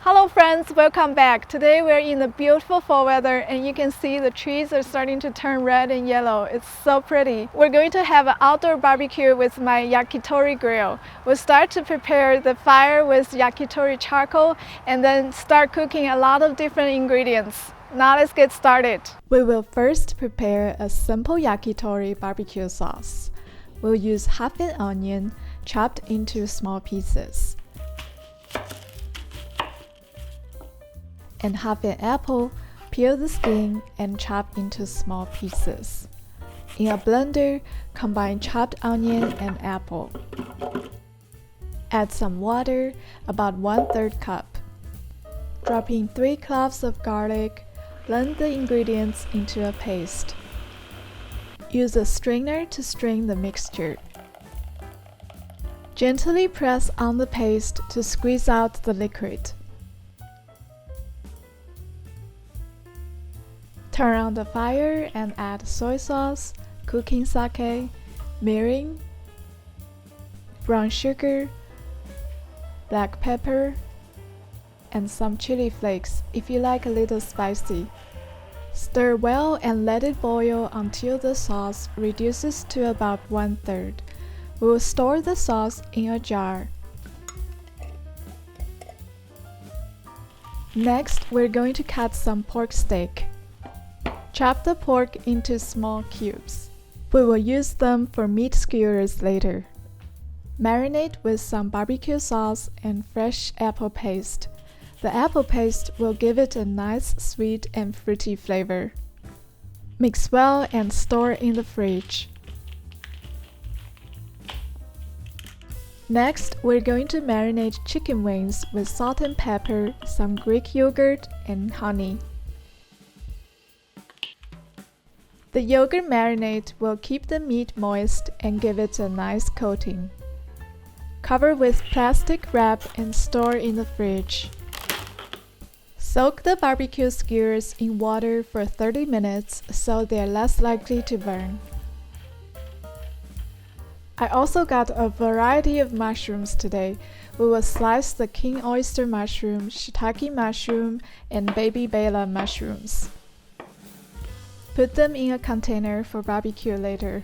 Hello friends, welcome back. Today we're in the beautiful fall weather and you can see the trees are starting to turn red and yellow. It's so pretty. We're going to have an outdoor barbecue with my Yakitori grill. We'll start to prepare the fire with Yakitori charcoal and then start cooking a lot of different ingredients. Now let's get started. We will first prepare a simple Yakitori barbecue sauce. We'll use half an onion chopped into small pieces, and half an apple, peel the skin and chop into small pieces. In a blender, combine chopped onion and apple. Add some water, about 1/3 cup. Drop in 3 cloves of garlic, blend the ingredients into a paste. Use a strainer to strain the mixture. Gently press on the paste to squeeze out the liquid. Turn on the fire and add soy sauce, cooking sake, mirin, brown sugar, black pepper, and some chili flakes if you like a little spicy. Stir well and let it boil until the sauce reduces to about 1/3. We will store the sauce in a jar. Next, we're going to cut some pork steak. Chop the pork into small cubes. We will use them for meat skewers later. Marinate with some barbecue sauce and fresh apple paste. The apple paste will give it a nice sweet and fruity flavor. Mix well and store in the fridge. Next, we're going to marinate chicken wings with salt and pepper, some Greek yogurt, and honey. The yogurt marinade will keep the meat moist and give it a nice coating. Cover with plastic wrap and store in the fridge. Soak the barbecue skewers in water for 30 minutes so they're less likely to burn. I also got a variety of mushrooms today. We will slice the king oyster mushroom, shiitake mushroom, and baby bela mushrooms. Put them in a container for barbecue later.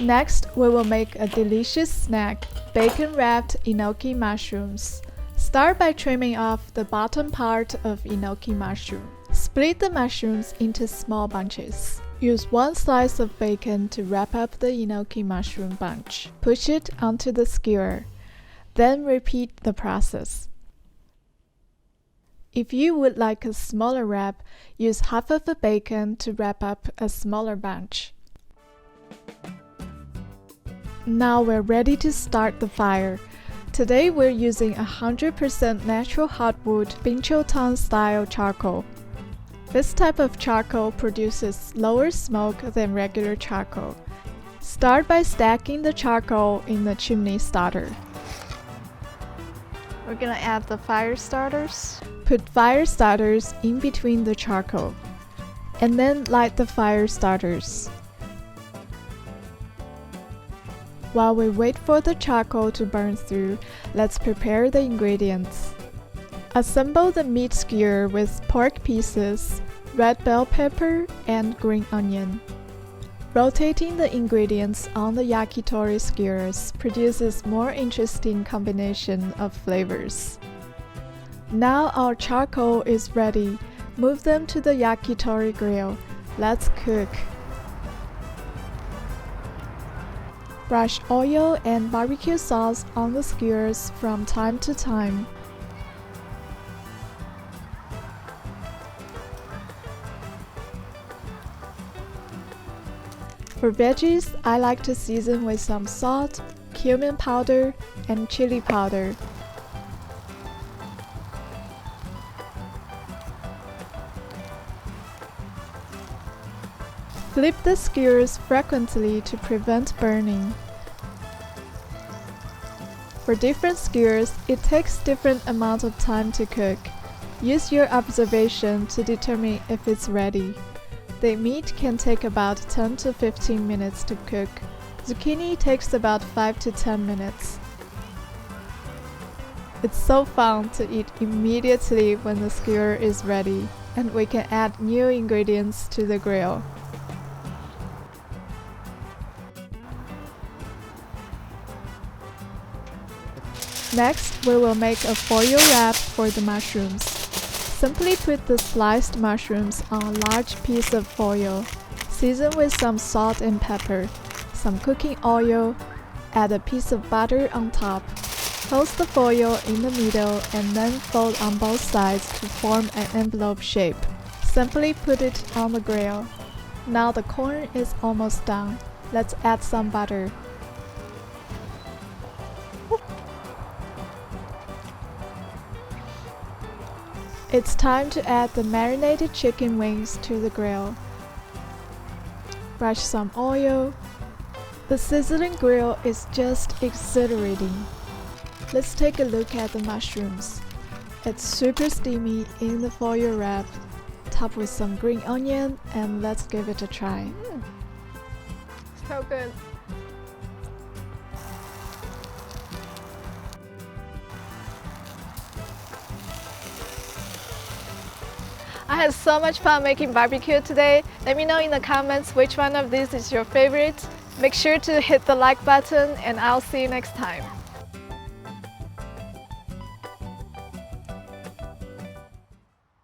Next, we will make a delicious snack, bacon-wrapped enoki mushrooms. Start by trimming off the bottom part of enoki mushroom. Split the mushrooms into small bunches. Use 1 slice of bacon to wrap up the enoki mushroom bunch. Push it onto the skewer. Then repeat the process. If you would like a smaller wrap, use half of the bacon to wrap up a smaller bunch. Now we're ready to start the fire. Today we're using 100% natural hardwood binchotan style charcoal. This type of charcoal produces lower smoke than regular charcoal. Start by stacking the charcoal in the chimney starter. We're gonna add the fire starters. Put fire starters in between the charcoal, and then light the fire starters. While we wait for the charcoal to burn through, let's prepare the ingredients. Assemble the meat skewer with pork pieces, red bell pepper, and green onion. Rotating the ingredients on the yakitori skewers produces more interesting combination of flavors. Now our charcoal is ready. Move them to the yakitori grill. Let's cook. Brush oil and barbecue sauce on the skewers from time to time. For veggies, I like to season with some salt, cumin powder, and chili powder. Flip the skewers frequently to prevent burning. For different skewers, it takes different amounts of time to cook. Use your observation to determine if it's ready. The meat can take about 10 to 15 minutes to cook. Zucchini takes about 5 to 10 minutes. It's so fun to eat immediately when the skewer is ready, and we can add new ingredients to the grill. Next, we will make a foil wrap for the mushrooms. Simply put the sliced mushrooms on a large piece of foil. Season with some salt and pepper, some cooking oil, add a piece of butter on top. Close the foil in the middle and then fold on both sides to form an envelope shape. Simply put it on the grill. Now the corn is almost done. Let's add some butter. It's time to add the marinated chicken wings to the grill. Brush some oil. The sizzling grill is just exhilarating. Let's take a look at the mushrooms. It's super steamy in the foil wrap. Top with some green onion and let's give it a try. So good. I had so much fun making barbecue today. Let me know in the comments which one of these is your favorite. Make sure to hit the like button and I'll see you next time.